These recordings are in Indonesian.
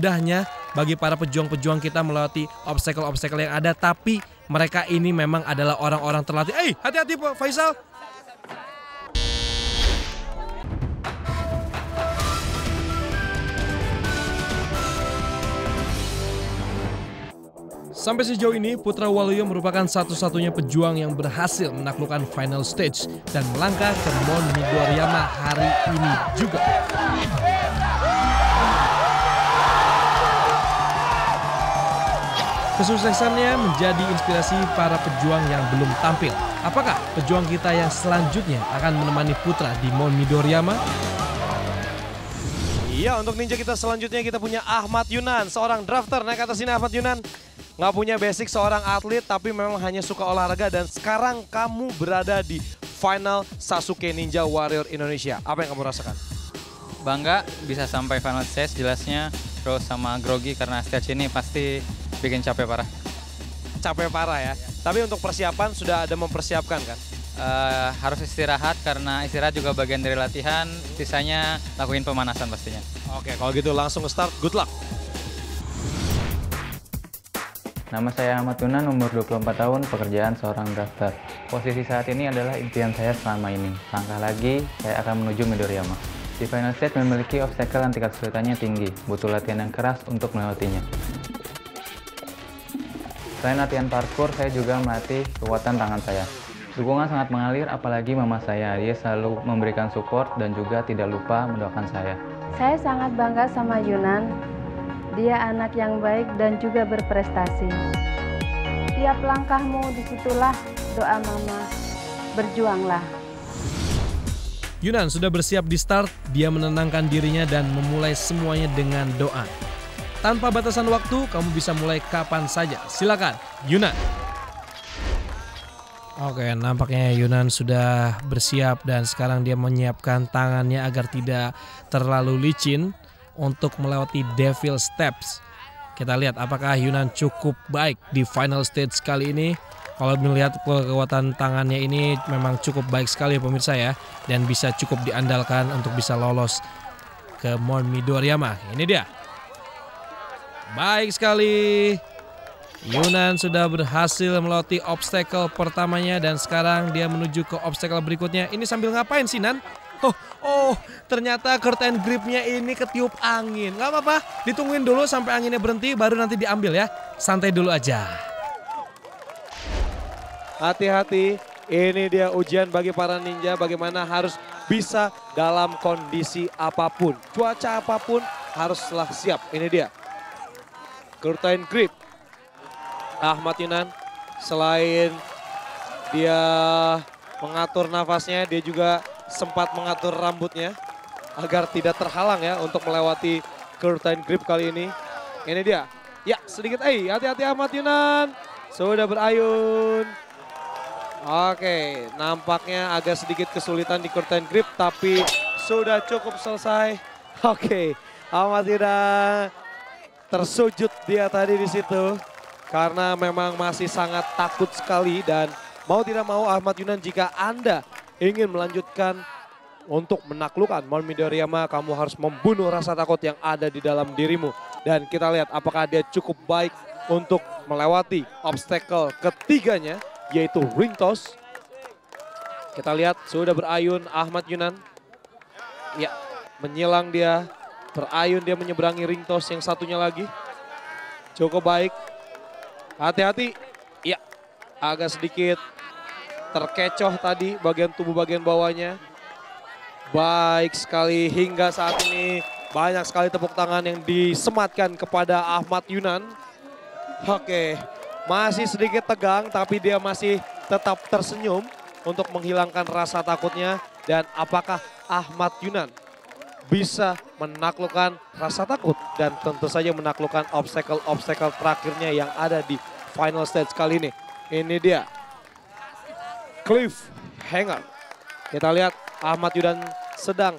mudahnya bagi para pejuang-pejuang kita melewati obstacle-obstacle yang ada. Tapi mereka ini memang adalah orang-orang terlatih. Hati-hati Pak Faisal. Sampai sejauh ini, Putra Waluyo merupakan satu-satunya pejuang yang berhasil menaklukkan final stage dan melangkah ke Mount Midoriyama hari ini juga. Kesuksesannya menjadi inspirasi para pejuang yang belum tampil. Apakah pejuang kita yang selanjutnya akan menemani Putra di Mount Midoriyama? Iya, untuk ninja kita selanjutnya kita punya Ahmad Yunan, seorang drafter. Naik atas sini Ahmad Yunan. Nggak punya basic seorang atlet, tapi memang hanya suka olahraga. Dan sekarang kamu berada di final Sasuke Ninja Warrior Indonesia. Apa yang kamu rasakan? Bangga bisa sampai final stage jelasnya. Terus sama grogi karena stage ini pasti bikin capek parah. Capek parah ya. Tapi untuk persiapan sudah ada mempersiapkan kan? Harus istirahat karena istirahat juga bagian dari latihan. Sisanya lakuin pemanasan pastinya. Oke, kalau gitu langsung start. Good luck. Nama saya Ahmad Yunan, umur 24 tahun, pekerjaan seorang drafter. Posisi saat ini adalah impian saya selama ini. Langkah lagi, saya akan menuju Midoriyama. Di final stage memiliki obstacle yang tingkat kesulitannya tinggi, butuh latihan yang keras untuk melewatinya. Selain latihan parkour, saya juga melatih kekuatan tangan saya. Dukungan sangat mengalir, apalagi mama saya. Dia selalu memberikan support dan juga tidak lupa mendoakan saya. Saya sangat bangga sama Yunan. Dia anak yang baik dan juga berprestasi. Tiap langkahmu disitulah doa mama. Berjuanglah. Yunan sudah bersiap di start, dia menenangkan dirinya dan memulai semuanya dengan doa. Tanpa batasan waktu, kamu bisa mulai kapan saja. Silakan, Yunan. Oke, nampaknya Yunan sudah bersiap dan sekarang dia menyiapkan tangannya agar tidak terlalu licin untuk melewati Devil Steps. Kita lihat apakah Yunan cukup baik di final stage kali ini. Kalau melihat kekuatan tangannya ini memang cukup baik sekali pemirsa ya. Dan bisa cukup diandalkan untuk bisa lolos ke Mount Midoriyama. Ini dia. Baik sekali. Yunan sudah berhasil melewati obstacle pertamanya dan sekarang dia menuju ke obstacle berikutnya. Ini sambil ngapain sih Nan? Oh, ternyata curtain gripnya ini ketiup angin. Gak apa-apa, ditungguin dulu sampai anginnya berhenti baru nanti diambil ya. Santai dulu aja. Hati-hati, ini dia ujian bagi para ninja bagaimana harus bisa dalam kondisi apapun. Cuaca apapun haruslah siap. Ini dia. Curtain grip. Ahmad Yunan selain dia mengatur nafasnya, dia juga sempat mengatur rambutnya agar tidak terhalang ya untuk melewati curtain grip kali ini. Ini dia. Ya, sedikit hati-hati Ahmad Yunan. Sudah berayun. Oke, nampaknya agak sedikit kesulitan di curtain grip tapi sudah cukup selesai. Oke, Ahmad Yunan tersujud dia tadi di situ karena memang masih sangat takut sekali dan mau tidak mau Ahmad Yunan jika Anda ingin melanjutkan untuk menaklukkan Mount Midoriyama, kamu harus membunuh rasa takut yang ada di dalam dirimu. Dan kita lihat apakah dia cukup baik untuk melewati obstacle ketiganya, yaitu ring toss. Kita lihat sudah berayun Ahmad Yunan. Ya, menyilang dia, berayun dia menyeberangi ring toss yang satunya lagi. Cukup baik. Hati-hati. Ya, agak sedikit terkecoh tadi bagian tubuh bagian bawahnya. Baik sekali hingga saat ini banyak sekali tepuk tangan yang disematkan kepada Ahmad Yunan. Oke, masih sedikit tegang tapi dia masih tetap tersenyum untuk menghilangkan rasa takutnya. Dan apakah Ahmad Yunan bisa menaklukkan rasa takut dan tentu saja menaklukkan obstacle-obstacle terakhirnya yang ada di final stage kali ini. Ini dia. Cliffhanger. Kita lihat Ahmad Yunan sedang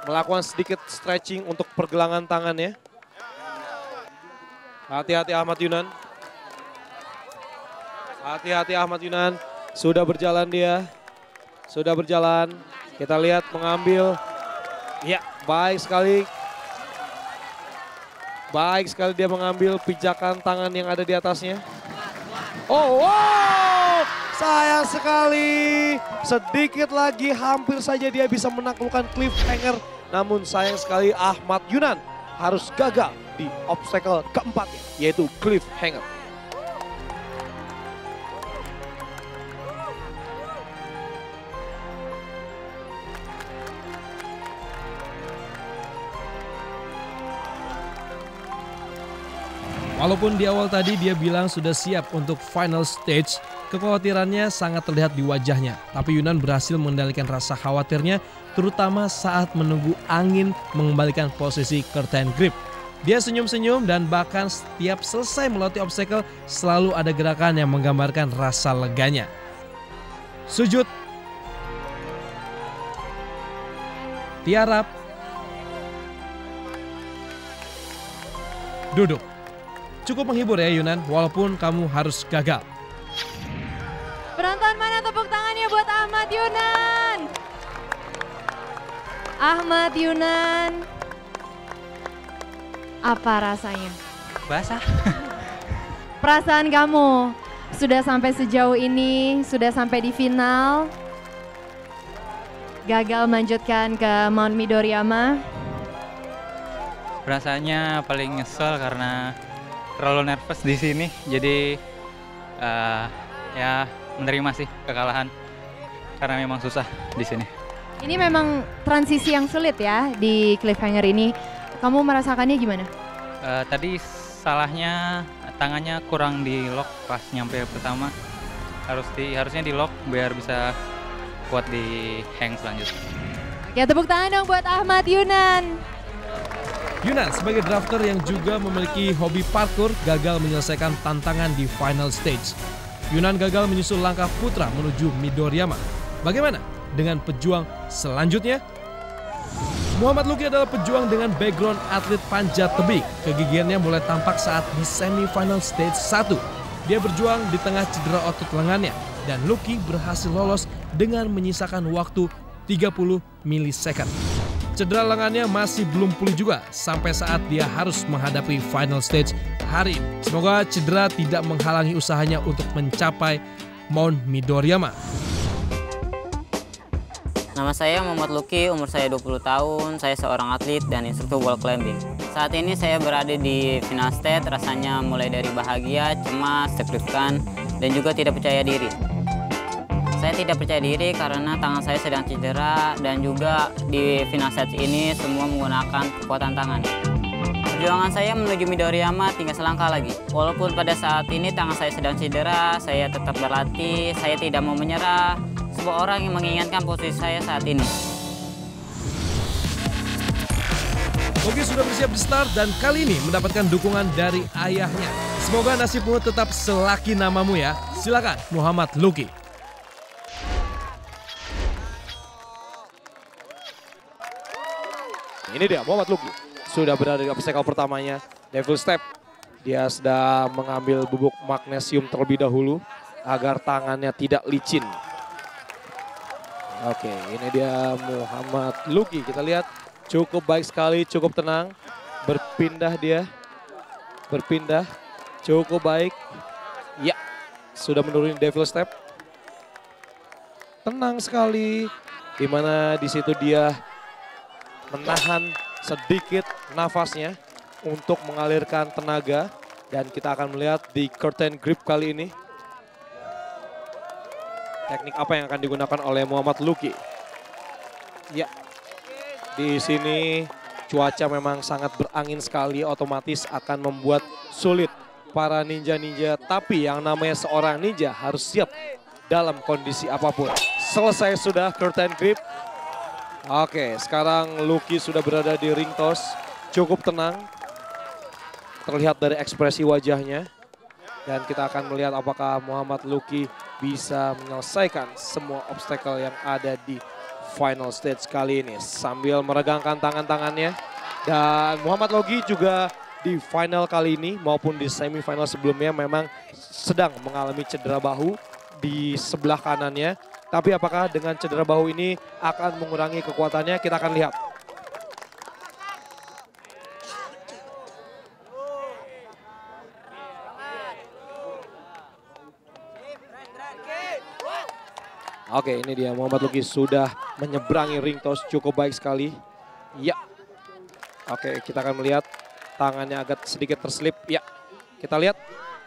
melakukan sedikit stretching untuk pergelangan tangannya. Hati-hati Ahmad Yunan. Hati-hati Ahmad Yunan. Sudah berjalan dia. Sudah berjalan. Kita lihat mengambil. Ya, baik sekali. Baik sekali dia mengambil pijakan tangan yang ada di atasnya. Oh, wow! Sayang sekali. Sedikit lagi hampir saja dia bisa menaklukkan cliffhanger. Namun sayang sekali Ahmad Yunan harus gagal di obstacle keempatnya, yaitu cliffhanger. Walaupun di awal tadi dia bilang sudah siap untuk final stage, kekhawatirannya sangat terlihat di wajahnya. Tapi Yunan berhasil mengendalikan rasa khawatirnya, terutama saat menunggu angin mengembalikan posisi curtain grip. Dia senyum-senyum dan bahkan setiap selesai melewati obstacle selalu ada gerakan yang menggambarkan rasa leganya. Sujud, tiarap, duduk. Cukup menghibur ya Yunan, walaupun kamu harus gagal. Penonton mana tepuk tangannya buat Ahmad Yunan? Ahmad Yunan, apa rasanya? Basah. Perasaan kamu sudah sampai sejauh ini, sudah sampai di final. Gagal melanjutkan ke Mount Midoriyama. Rasanya paling nyesel karena terlalu nervous di sini, jadi ya menerima sih kekalahan karena memang susah di sini. Ini memang transisi yang sulit ya di cliffhanger ini. Kamu merasakannya gimana? Tadi salahnya tangannya kurang di lock pas nyampe pertama. Harusnya di lock biar bisa kuat di hang selanjutnya. Ya tepuk tangan dong buat Ahmad Yunan. Yunan sebagai drafter yang juga memiliki hobi parkour gagal menyelesaikan tantangan di final stage. Yunan gagal menyusul langkah putra menuju Midoriyama. Bagaimana dengan pejuang selanjutnya? Muhammad Luki adalah pejuang dengan background atlet panjat tebing. Kegigihannya mulai tampak saat di semifinal stage 1. Dia berjuang di tengah cedera otot lengannya dan Luki berhasil lolos dengan menyisakan waktu 30 milisecond. Cedera lengannya masih belum pulih juga sampai saat dia harus menghadapi final stage hari ini. Semoga cedera tidak menghalangi usahanya untuk mencapai Mount Midoriyama. Nama saya Muhammad Luki, umur saya 20 tahun, saya seorang atlet dan instruktur wall climbing. Saat ini saya berada di final stage, rasanya mulai dari bahagia, cemas, deg-degan, dan juga tidak percaya diri. Saya tidak percaya diri karena tangan saya sedang cedera dan juga di final stage ini semua menggunakan kekuatan tangan. Perjuangan saya menuju Midoriyama tinggal selangkah lagi. Walaupun pada saat ini tangan saya sedang cedera, saya tetap berlatih, saya tidak mau menyerah. Sebuah orang yang mengingatkan posisi saya saat ini. Luki sudah bersiap di start dan kali ini mendapatkan dukungan dari ayahnya. Semoga nasibmu tetap selaki namamu ya. Silakan Muhammad Luki. Ini dia Muhammad Luki. Sudah berada di obstacle pertamanya, Devil Step. Dia sudah mengambil bubuk magnesium terlebih dahulu agar tangannya tidak licin. Oke, ini dia Muhammad Luki. Kita lihat cukup baik sekali, cukup tenang. Berpindah dia. Berpindah. Cukup baik. Ya, sudah menuruni Devil Step. Tenang sekali. Dimana di situ dia menahan sedikit nafasnya untuk mengalirkan tenaga. Dan kita akan melihat di curtain grip kali ini. Teknik apa yang akan digunakan oleh Muhammad Luki. Ya, di sini cuaca memang sangat berangin sekali, otomatis akan membuat sulit para ninja-ninja. Tapi yang namanya seorang ninja harus siap dalam kondisi apapun. Selesai sudah curtain grip. Oke, sekarang Luki sudah berada di ring toss. Cukup tenang. Terlihat dari ekspresi wajahnya. Dan kita akan melihat apakah Muhammad Luki bisa menyelesaikan semua obstacle yang ada di final stage kali ini. Sambil meregangkan tangan-tangannya. Dan Muhammad Luki juga di final kali ini maupun di semifinal sebelumnya memang sedang mengalami cedera bahu di sebelah kanannya. Tapi apakah dengan cedera bahu ini akan mengurangi kekuatannya? Kita akan lihat. Oke, ini dia Muhammad Luki sudah menyeberangi ring toss cukup baik sekali. Ya. Oke, kita akan melihat tangannya agak sedikit terselip. Ya, kita lihat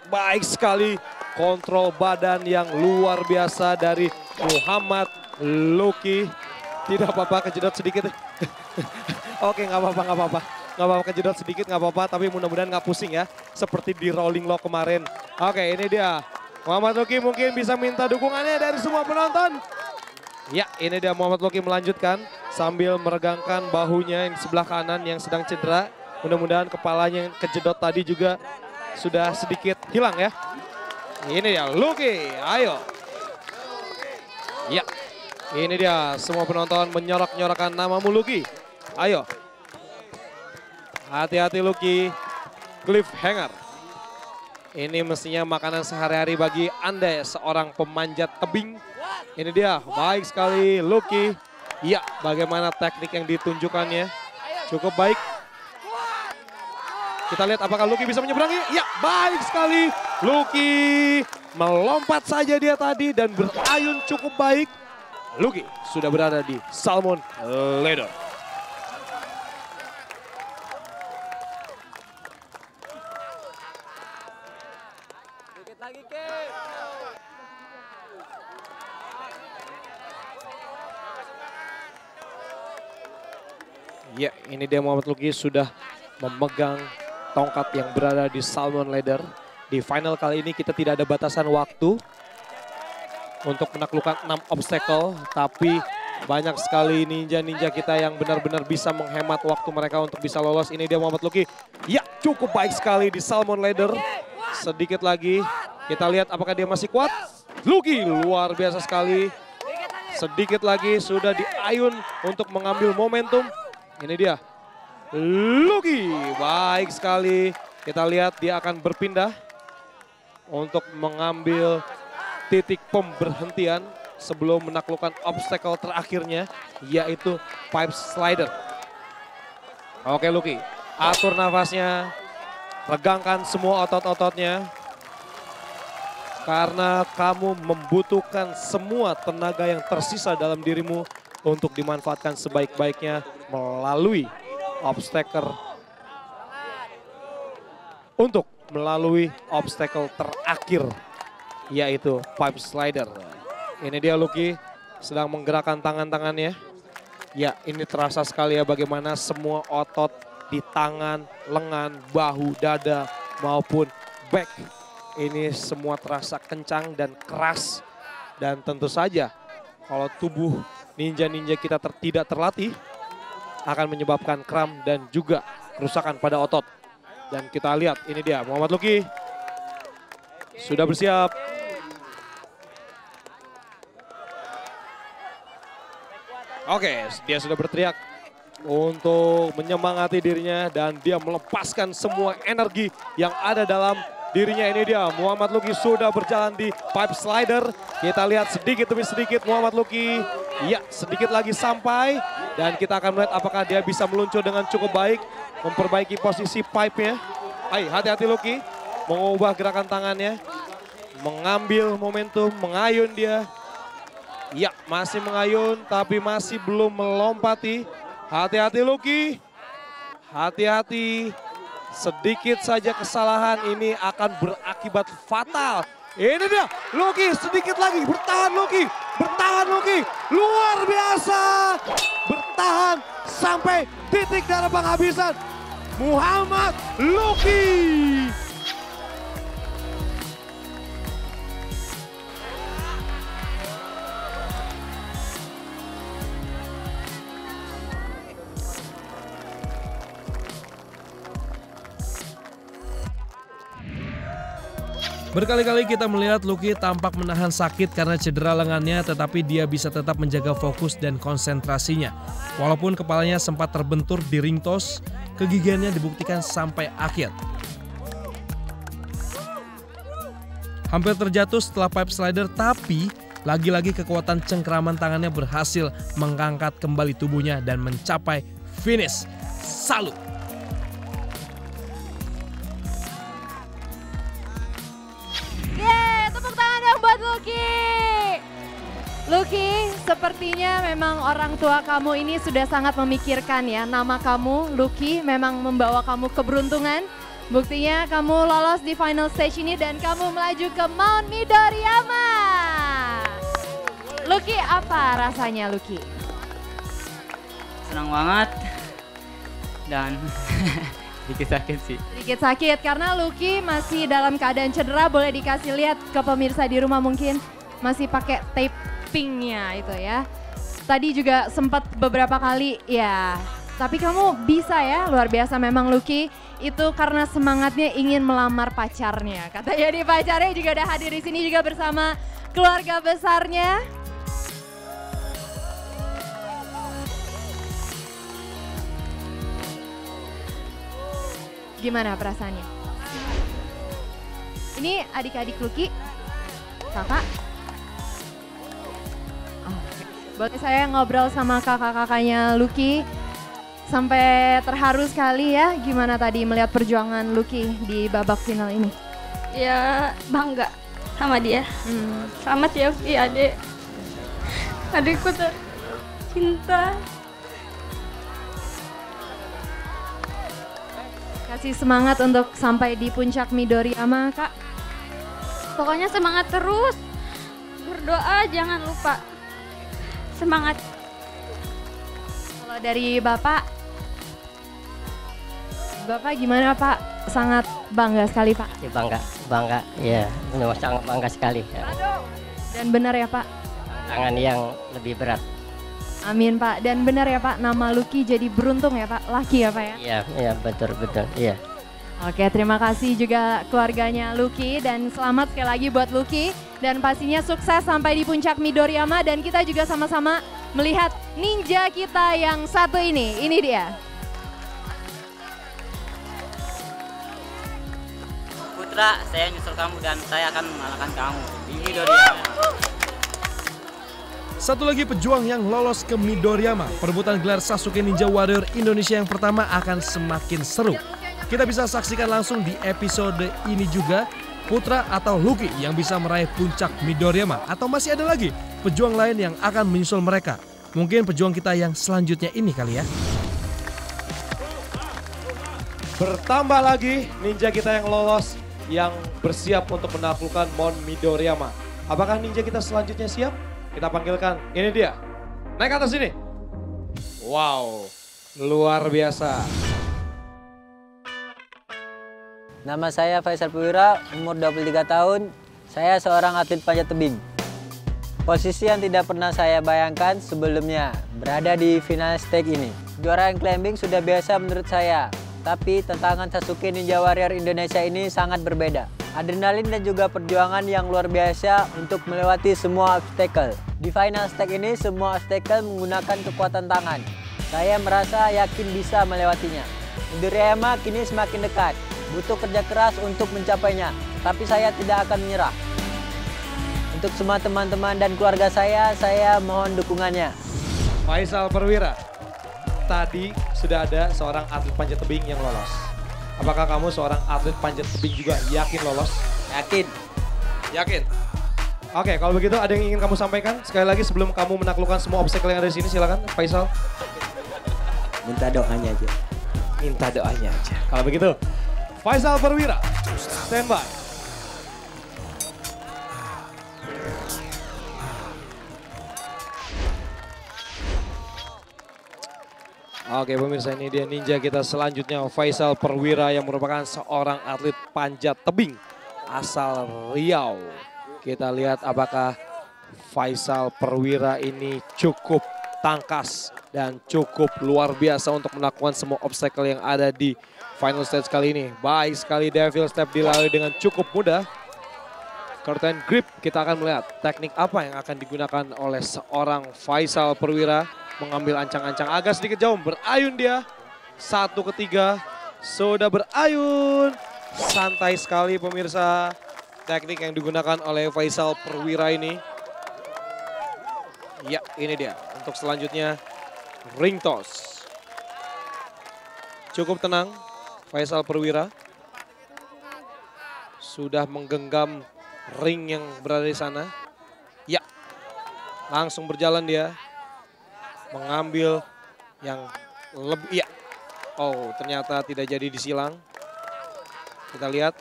baik sekali kontrol badan yang luar biasa dari Muhammad Luki. Tidak apa-apa, kejedot sedikit. Oke, nggak apa-apa, nggak apa-apa. Nggak apa-apa, kejedot sedikit, nggak apa-apa. Tapi mudah-mudahan nggak pusing ya. Seperti di rolling lock kemarin. Oke, ini dia. Muhammad Luki mungkin bisa minta dukungannya dari semua penonton. Ya, ini dia Muhammad Luki melanjutkan sambil meregangkan bahunya yang di sebelah kanan yang sedang cedera. Mudah-mudahan kepalanya yang kejedot tadi juga sudah sedikit hilang ya. Ini dia Luki, ayo. Ya, ini dia semua penonton menyorak-nyorakan namamu Luki. Ayo. Hati-hati Luki, cliffhanger. Ini mestinya makanan sehari-hari bagi Anda seorang pemanjat tebing. Ini dia, baik sekali Luki. Ya, bagaimana teknik yang ditunjukkannya. Cukup baik. Kita lihat apakah Luki bisa menyeberangi. Ya, baik sekali Luki. Melompat saja dia tadi dan berayun cukup baik. Luki sudah berada di Salmon Ladder. Ya, ini dia Muhammad Luki sudah memegang tongkat yang berada di Salmon Ladder. Di final kali ini kita tidak ada batasan waktu untuk menaklukkan 6 obstacle. Tapi banyak sekali ninja-ninja kita yang benar-benar bisa menghemat waktu mereka untuk bisa lolos. Ini dia Muhammad Luki. Ya, cukup baik sekali di Salmon Ladder. Sedikit lagi kita lihat apakah dia masih kuat. Luki luar biasa sekali. Sedikit lagi sudah diayun untuk mengambil momentum. Ini dia Luki, baik sekali. Kita lihat dia akan berpindah untuk mengambil titik pemberhentian sebelum menaklukkan obstacle terakhirnya, yaitu pipe slider. Oke Luki, atur nafasnya, regangkan semua otot-ototnya. Karena kamu membutuhkan semua tenaga yang tersisa dalam dirimu untuk dimanfaatkan sebaik-baiknya melalui obstacle. Untuk melalui obstacle terakhir, yaitu pipe slider. Ini dia Luki sedang menggerakkan tangan-tangannya. Ya, ini terasa sekali ya bagaimana semua otot di tangan, lengan, bahu, dada maupun back. Ini semua terasa kencang dan keras. Dan tentu saja kalau tubuh ninja-ninja kita tidak terlatih akan menyebabkan kram dan juga kerusakan pada otot. Dan kita lihat ini dia Muhammad Luki sudah bersiap. Oke, dia sudah berteriak untuk menyemangati dirinya dan dia melepaskan semua energi yang ada dalam dirinya. Ini dia Muhammad Luki sudah berjalan di pipe slider. Kita lihat sedikit demi sedikit Muhammad Luki. Ya, sedikit lagi sampai dan kita akan melihat apakah dia bisa meluncur dengan cukup baik, memperbaiki posisi pipe-nya. Ayo, hati-hati Luki, mengubah gerakan tangannya, mengambil momentum, mengayun dia. Ya, masih mengayun tapi masih belum melompati. Hati-hati Luki, hati-hati. Sedikit saja kesalahan ini akan berakibat fatal. Ini dia Luki, sedikit lagi, bertahan Luki, bertahan Luki, luar biasa. Bertahan sampai titik darah penghabisan. Muhammad Luki. Berkali-kali kita melihat Luki tampak menahan sakit karena cedera lengannya, tetapi dia bisa tetap menjaga fokus dan konsentrasinya. Walaupun kepalanya sempat terbentur di ring toss, kegigihannya dibuktikan sampai akhir. Hampir terjatuh setelah pipe slider, tapi lagi-lagi kekuatan cengkeraman tangannya berhasil mengangkat kembali tubuhnya dan mencapai finish. Salut! Lucky, sepertinya memang orang tua kamu ini sudah sangat memikirkan ya. Nama kamu, Lucky, memang membawa kamu keberuntungan. Buktinya kamu lolos di final stage ini dan kamu melaju ke Mount Midoriyama. Lucky, apa rasanya Lucky? Senang banget dan dikit sakit sih. Sedikit sakit karena Lucky masih dalam keadaan cedera. Boleh dikasih lihat ke pemirsa di rumah mungkin masih pakai tapingnya itu ya. Tadi juga sempat beberapa kali ya. Tapi kamu bisa ya, luar biasa memang Lucky. Itu karena semangatnya ingin melamar pacarnya. Katanya di pacarnya juga ada hadir di sini juga bersama keluarga besarnya. Gimana perasaannya? Ini adik-adik Lucky, kakak. Oh, boleh saya ngobrol sama kakak-kakaknya Lucky sampai terharu sekali ya. Gimana tadi melihat perjuangan Lucky di babak final ini? Ya bangga sama dia. Selamat ya Uki, adik. Adikku tercinta. Kasih semangat untuk sampai di puncak Midoriyama, Kak. Pokoknya semangat terus. Berdoa jangan lupa. Semangat. Kalau dari Bapak gimana Pak? Sangat bangga sekali Pak. Ya, bangga, ya, sangat bangga sekali. Ya. Dan benar ya Pak? Tangan yang lebih berat. Amin Pak. Dan benar ya Pak, nama Lucky jadi beruntung ya Pak, laki ya Pak ya? Iya, betul, iya. Oke, terima kasih juga keluarganya Lucky dan selamat sekali lagi buat Lucky. Dan pastinya sukses sampai di puncak Midoriyama dan kita juga sama-sama melihat ninja kita yang satu ini. Ini dia. Putra, saya nyusul kamu dan saya akan mengalahkan kamu di Midoriyama. Satu lagi pejuang yang lolos ke Midoriyama. Perebutan gelar Sasuke Ninja Warrior Indonesia yang pertama akan semakin seru. Kita bisa saksikan langsung di episode ini juga. Putra atau Lucky yang bisa meraih puncak Midoriyama. Atau masih ada lagi pejuang lain yang akan menyusul mereka. Mungkin pejuang kita yang selanjutnya ini kali ya. Bertambah lagi ninja kita yang lolos, yang bersiap untuk menaklukkan Mount Midoriyama. Apakah ninja kita selanjutnya siap? Kita panggilkan, ini dia. Naik ke atas sini. Wow, luar biasa. Nama saya Faisal Perwira, umur 23 tahun. Saya seorang atlet panjat tebing. Posisi yang tidak pernah saya bayangkan sebelumnya, berada di final stage ini. Juara climbing sudah biasa menurut saya, tapi tantangan Sasuke Ninja Warrior Indonesia ini sangat berbeda. Adrenalin dan juga perjuangan yang luar biasa untuk melewati semua obstacle. Di final stage ini semua obstacle menggunakan kekuatan tangan. Saya merasa yakin bisa melewatinya. Midoriyama kini semakin dekat. Butuh kerja keras untuk mencapainya, tapi saya tidak akan menyerah. Untuk semua teman-teman dan keluarga saya mohon dukungannya. Faisal Perwira, tadi sudah ada seorang atlet panjat tebing yang lolos. Apakah kamu seorang atlet panjat tebing juga yakin lolos? Yakin. Yakin? Oke, kalau begitu ada yang ingin kamu sampaikan? Sekali lagi sebelum kamu menaklukkan semua obstacle yang ada di sini, silakan Faisal. Minta doanya aja. Minta doanya aja. Kalau begitu, Faisal Perwira, standby. Oke pemirsa, ini dia ninja kita selanjutnya, Faisal Perwira yang merupakan seorang atlet panjat tebing asal Riau. Kita lihat apakah Faisal Perwira ini cukup tangkas dan cukup luar biasa untuk melakukan semua obstacle yang ada di final stage kali ini. Baik sekali, Devil Step dilalui dengan cukup mudah. Curtain grip, kita akan melihat teknik apa yang akan digunakan oleh seorang Faisal Perwira. Mengambil ancang-ancang agak sedikit jauh, berayun dia. 1 ke 3, sudah berayun. Santai sekali pemirsa teknik yang digunakan oleh Faisal Perwira ini. Ya, ini dia. Untuk selanjutnya, ring toss. Cukup tenang, Faisal Perwira. Sudah menggenggam ring yang berada di sana. Ya, Langsung berjalan dia. Mengambil yang lebih, iya. Oh, ternyata tidak jadi disilang. Kita lihat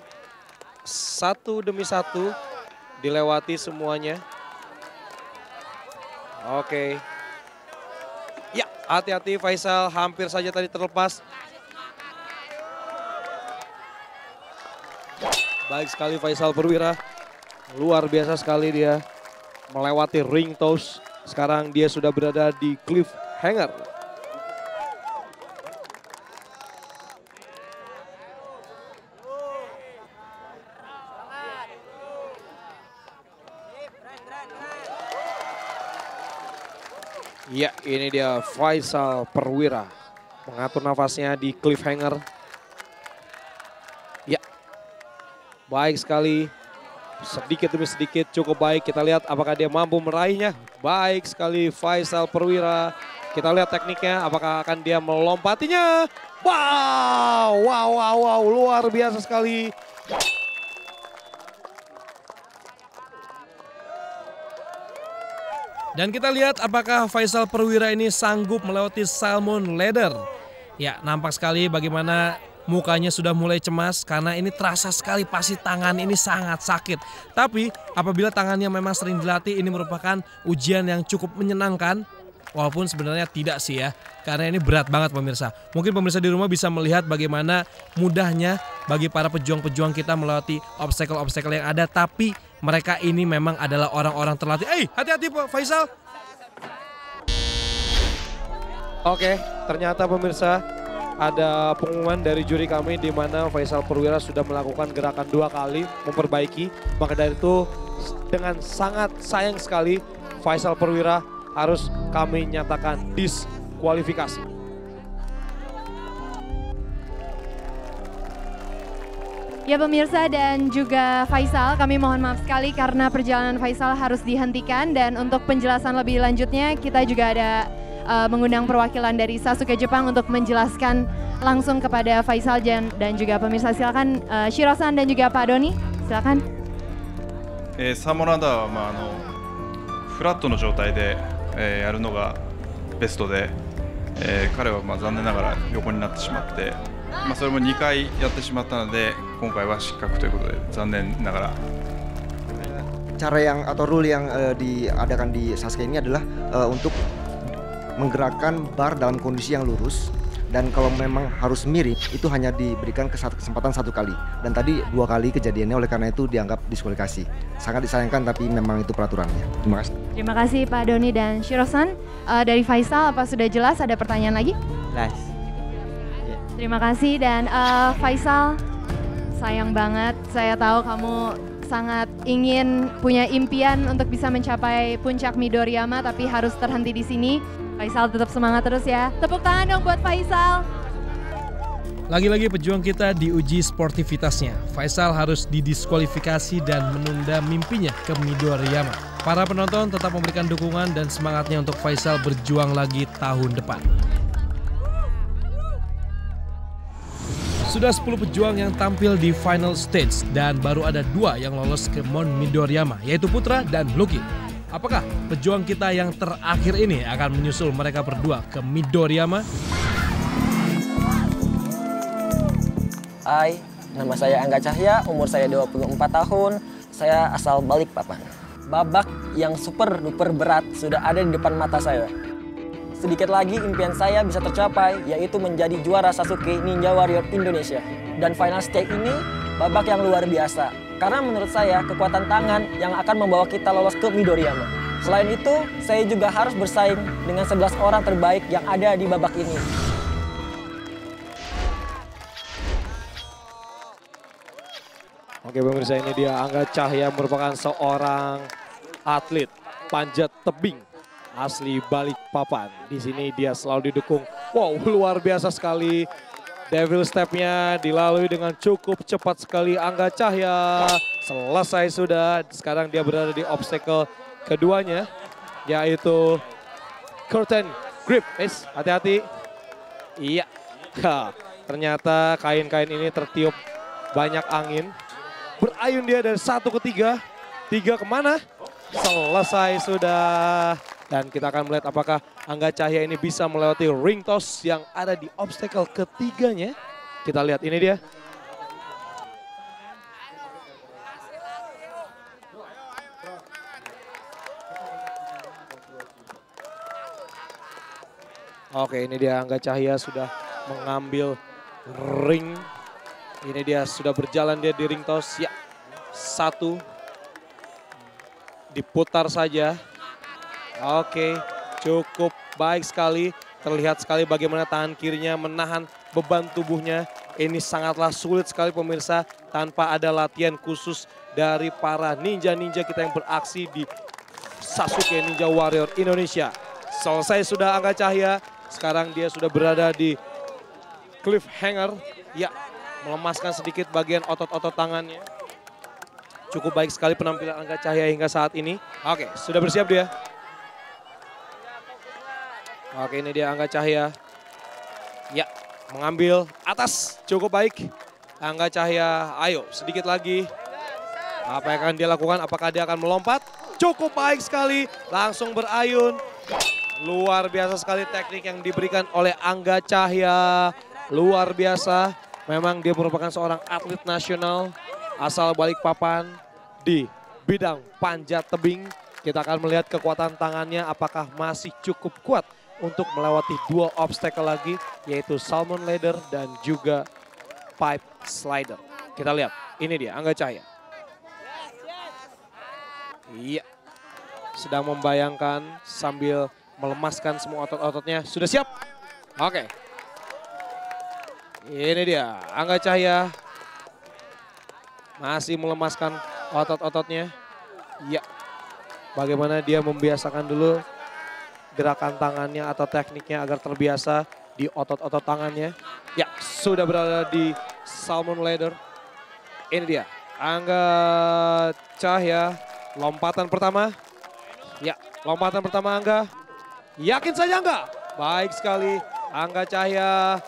satu demi satu dilewati semuanya. Oke. Ya, hati-hati Faisal, hampir saja tadi terlepas. Baik sekali Faisal Perwira. Luar biasa sekali dia melewati ring toss. Sekarang dia sudah berada di cliffhanger. Ya, ini dia Faisal Perwira mengatur nafasnya di cliffhanger. Ya, baik sekali. Sedikit demi sedikit cukup baik. Kita lihat apakah dia mampu meraihnya. Baik sekali Faisal Perwira. Kita lihat tekniknya, apakah akan dia melompatinya. Wow, wow, wow, wow, luar biasa sekali. Dan kita lihat apakah Faisal Perwira ini sanggup melewati Salmon Ladder. Ya, nampak sekali bagaimana mukanya sudah mulai cemas karena ini terasa sekali pasti tangan ini sangat sakit. Tapi apabila tangannya memang sering dilatih, ini merupakan ujian yang cukup menyenangkan. Walaupun sebenarnya tidak sih ya, karena ini berat banget pemirsa. Mungkin pemirsa di rumah bisa melihat bagaimana mudahnya bagi para pejuang-pejuang kita melewati obstacle-obstacle yang ada. Tapi mereka ini memang adalah orang-orang terlatih. Hati-hati Pak Faisal. Oke, ternyata pemirsa ada pengumuman dari juri kami di mana Faisal Perwira sudah melakukan gerakan 2 kali memperbaiki. Maka dari itu dengan sangat sayang sekali Faisal Perwira harus kami nyatakan diskualifikasi. Ya pemirsa dan juga Faisal, kami mohon maaf sekali karena perjalanan Faisal harus dihentikan, dan untuk penjelasan lebih lanjutnya kita juga ada mengundang perwakilan dari Sasuke Jepang untuk menjelaskan langsung kepada Faisal dan juga pemirsa. Silakan Shiro-san dan juga Pak Doni, silakan. Salmon Ladder はフラットの状態でやるのがベストで、彼は残念ながら横になってしまって、それも2回やってしまったので今回は失格ということで残念ながら。Cara yang atau rule yang diadakan di Sasuke ini adalah untuk menggerakkan bar dalam kondisi yang lurus, dan kalau memang harus mirip itu hanya diberikan kesempatan 1 kali, dan tadi 2 kali kejadiannya, oleh karena itu dianggap diskualifikasi. Sangat disayangkan tapi memang itu peraturannya. Terima kasih. Terima kasih Pak Doni dan Shiro-san. Dari Faisal apa sudah jelas, ada pertanyaan lagi? Jelas. Terima kasih. Dan Faisal, sayang banget, saya tahu kamu sangat ingin punya impian untuk bisa mencapai puncak Midoriyama, tapi harus terhenti di sini. Faisal tetap semangat terus ya. Tepuk tangan dong buat Faisal. Lagi-lagi pejuang kita diuji sportivitasnya. Faisal harus didiskualifikasi dan menunda mimpinya ke Midoriyama. Para penonton tetap memberikan dukungan dan semangatnya untuk Faisal berjuang lagi tahun depan. Sudah 10 pejuang yang tampil di final stage dan baru ada 2 yang lolos ke Mount Midoriyama, yaitu Putra dan Lucky. Apakah pejuang kita yang terakhir ini akan menyusul mereka berdua ke Midoriyama? Hai, nama saya Angga Cahya, umur saya 24 tahun, saya asal Balikpapan. Babak yang super duper berat sudah ada di depan mata saya. Sedikit lagi impian saya bisa tercapai, yaitu menjadi juara Sasuke Ninja Warrior Indonesia. Dan final stage ini babak yang luar biasa, karena menurut saya kekuatan tangan yang akan membawa kita lolos ke Midoriyama. Selain itu, saya juga harus bersaing dengan 11 orang terbaik yang ada di babak ini. Oke pemirsa, ini dia Angga Cahya, merupakan seorang atlet panjat tebing asli Balikpapan. Di sini dia selalu didukung. Wow, luar biasa sekali. Devil step-nya dilalui dengan cukup cepat sekali Angga Cahya. Selesai sudah. Sekarang dia berada di obstacle keduanya, yaitu curtain grip. Hati-hati. Iya. Ternyata kain-kain ini tertiup banyak angin. Berayun dia dari 1 ke 3. 3 kemana? Selesai sudah. Dan kita akan melihat apakah Angga Cahya ini bisa melewati ring toss yang ada di obstacle ketiganya. Kita lihat ini dia. Oke, ini dia Angga Cahya sudah mengambil ring. Ini dia sudah berjalan dia di ring toss. Ya, 1. Diputar saja. Oke, cukup baik sekali. Terlihat sekali bagaimana tangan kirinya menahan beban tubuhnya. Ini sangatlah sulit sekali pemirsa tanpa ada latihan khusus dari para ninja-ninja kita yang beraksi di Sasuke Ninja Warrior Indonesia. Selesai sudah Angga Cahya. Sekarang dia sudah berada di cliffhanger. Ya, melemaskan sedikit bagian otot-otot tangannya. Cukup baik sekali penampilan Angga Cahya hingga saat ini. Oke, sudah bersiap dia. Oke, ini dia Angga Cahya. Ya, mengambil atas. Cukup baik. Angga Cahya, ayo sedikit lagi. Apa yang akan dia lakukan? Apakah dia akan melompat? Cukup baik sekali. Langsung berayun. Luar biasa sekali teknik yang diberikan oleh Angga Cahya. Luar biasa. Memang dia merupakan seorang atlet nasional asal Balikpapan di bidang panjat tebing. Kita akan melihat kekuatan tangannya apakah masih cukup kuat untuk melewati 2 obstacle lagi, yaitu salmon ladder dan juga pipe slider. Kita lihat, ini dia Angga Cahya. Iya, sedang membayangkan sambil melemaskan semua otot-ototnya. Sudah siap? Oke. Ini dia Angga Cahya. Masih melemaskan otot-ototnya. Ya. Bagaimana dia membiasakan dulu gerakan tangannya atau tekniknya agar terbiasa di otot-otot tangannya. Ya, sudah berada di salmon ladder. Ini dia Angga Cahya. Lompatan pertama. Ya, lompatan pertama Angga. Yakin saja Angga. Baik sekali. Angga Cahya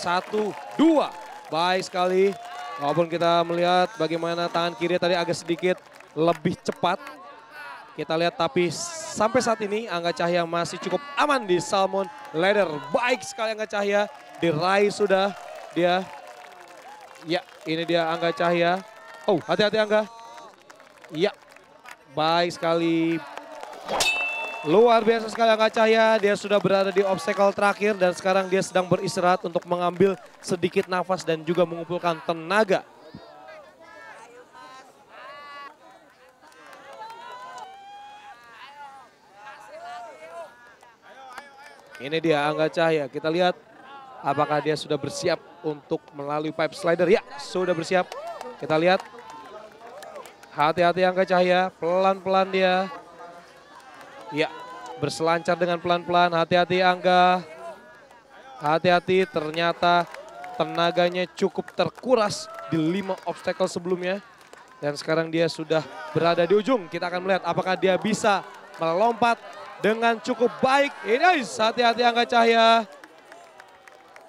1, 2. Baik sekali. Walaupun kita melihat bagaimana tangan kiri tadi agak sedikit lebih cepat. Kita lihat tapi sampai saat ini Angga Cahya masih cukup aman di salmon ladder. Baik sekali Angga Cahya. Diraih sudah dia. Ya, ini dia Angga Cahya. Oh, hati-hati Angga. Ya, baik sekali. Luar biasa sekali Angga Cahya, dia sudah berada di obstacle terakhir dan sekarang dia sedang beristirahat untuk mengambil sedikit nafas dan juga mengumpulkan tenaga. Ini dia Angga Cahya, kita lihat apakah dia sudah bersiap untuk melalui pipe slider. Ya, sudah bersiap. Kita lihat. Hati-hati Angga Cahya, pelan-pelan dia. Ya, berselancar dengan pelan-pelan. Hati-hati Angga. Hati-hati, ternyata tenaganya cukup terkuras di 5 obstacle sebelumnya. Dan sekarang dia sudah berada di ujung. Kita akan melihat apakah dia bisa melompat dengan cukup baik. Ini hati-hati Angga Cahya.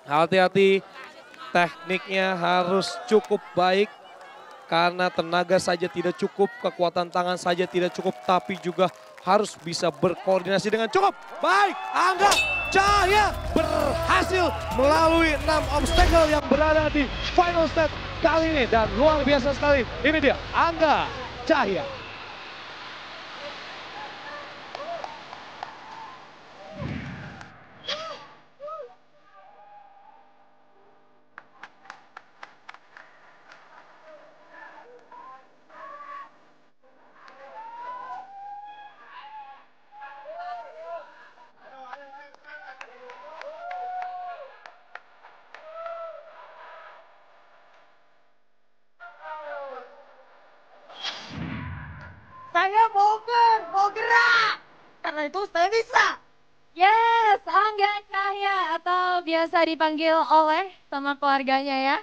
Hati-hati, tekniknya harus cukup baik. Karena tenaga saja tidak cukup, kekuatan tangan saja tidak cukup, tapi juga harus bisa berkoordinasi dengan cukup baik. Angga Cahya berhasil melalui 6 obstacle yang berada di final stage kali ini. Dan luar biasa sekali, ini dia Angga Cahya. Saya mau gerak. Karena itu saya bisa. Yes, Angga Cahya atau biasa dipanggil Oleh sama keluarganya ya.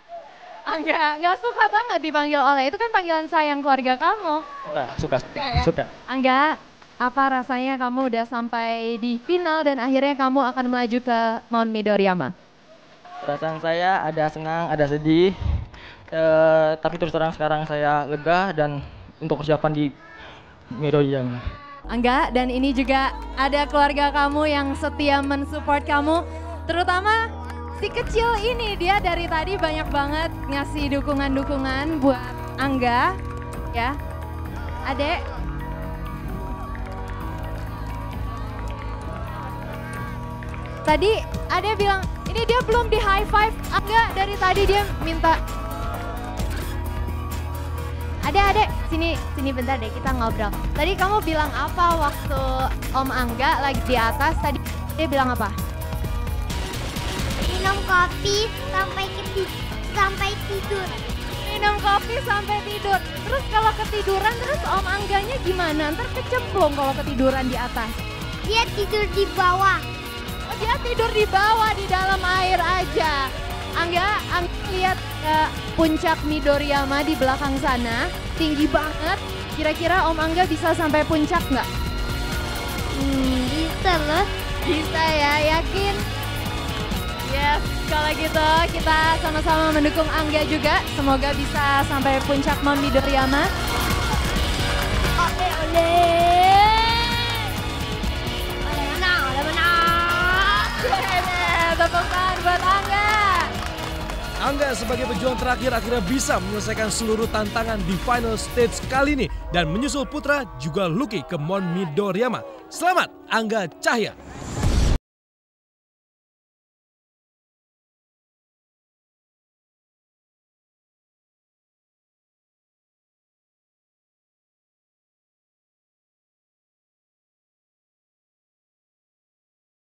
Angga, nggak suka banget dipanggil Oleh, itu kan panggilan sayang keluarga kamu. Enggak, suka. Angga, apa rasanya kamu udah sampai di final dan akhirnya kamu akan melaju ke Mount Midoriyama? Perasaan saya ada senang, ada sedih. Tapi terus terang sekarang saya lega dan untuk persiapan di Midoriyama. Angga, dan ini juga ada keluarga kamu yang setia mensupport kamu, terutama si kecil ini, dia dari tadi banyak banget ngasih dukungan-dukungan buat Angga, ya. Adek. Tadi Adek bilang, ini dia belum di high five Angga, dari tadi dia minta. Adek, sini bentar deh, kita ngobrol. Tadi kamu bilang apa waktu Om Angga lagi di atas, tadi dia bilang apa? Minum kopi sampai tidur. Minum kopi sampai tidur. Terus kalau ketiduran, terus Om Angganya gimana? Ntar kecemplung kalau ketiduran di atas. Dia tidur di bawah. Oh, dia tidur di bawah, di dalam air aja. Angga lihat puncak Midoriyama di belakang sana, tinggi banget. Kira-kira Om Angga bisa sampai puncak nggak? Bisa loh. Bisa ya, yakin? Yes, kalau gitu kita sama-sama mendukung Angga juga. Semoga bisa sampai puncak Mount Midoriyama. Oleh. Oleh menang. Tepuk tangan buat Angga. Angga sebagai pejuang terakhir akhirnya bisa menyelesaikan seluruh tantangan di final stage kali ini dan menyusul putra juga Lucky ke Mount Midoriyama. Selamat Angga Cahya.